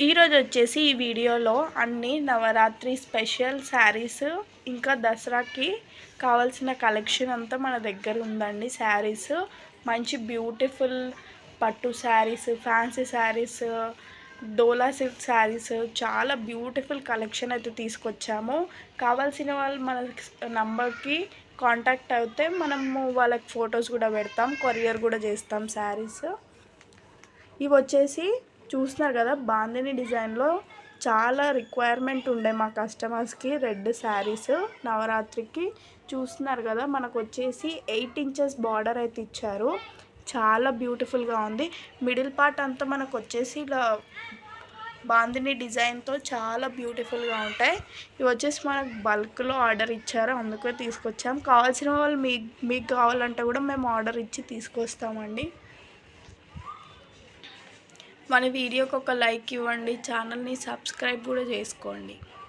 ఈరోజు వచ్చేసి ఈ వీడియోలో అన్ని నవరాత్రి స్పెషల్ శారీస్ ఇంకా దసరాకి కావాల్సిన కలెక్షన్ అంతా మన దగ్గర ఉందండి. శారీస్ మంచి బ్యూటిఫుల్ పట్టు శారీస్, ఫ్యాన్సీ శారీస్, డోలా సిల్క్ శారీస్ చాలా బ్యూటిఫుల్ కలెక్షన్ అయితే తీసుకొచ్చాము. కావాల్సిన వాళ్ళు మన నంబర్కి కాంటాక్ట్ అయితే మనము వాళ్ళకి ఫొటోస్ కూడా పెడతాం, కొరియర్ కూడా చేస్తాం శారీస్. ఇవి వచ్చేసి చూస్తున్నారు కదా, బాందిని డిజైన్లో చాలా రిక్వైర్మెంట్ ఉండే మా కస్టమర్స్కి రెడ్ శారీస్ నవరాత్రికి. చూస్తున్నారు కదా, మనకు వచ్చేసి 8 ఇంచెస్ బార్డర్ అయితే ఇచ్చారు. చాలా బ్యూటిఫుల్గా ఉంది. మిడిల్ పార్ట్ అంతా మనకు వచ్చేసి ఇలా బాందిని డిజైన్తో చాలా బ్యూటిఫుల్గా ఉంటాయి. ఇవి వచ్చేసి మనకు బల్క్లో ఆర్డర్ ఇచ్చారు, అందుకే తీసుకొచ్చాం. కావాల్సిన వాళ్ళు మీకు కావాలంటే కూడా మేము ఆర్డర్ ఇచ్చి తీసుకొస్తామండి. మన వీడియోకి ఒక లైక్ ఇవ్వండి, ఛానల్ని సబ్స్క్రైబ్ కూడా చేసుకోండి.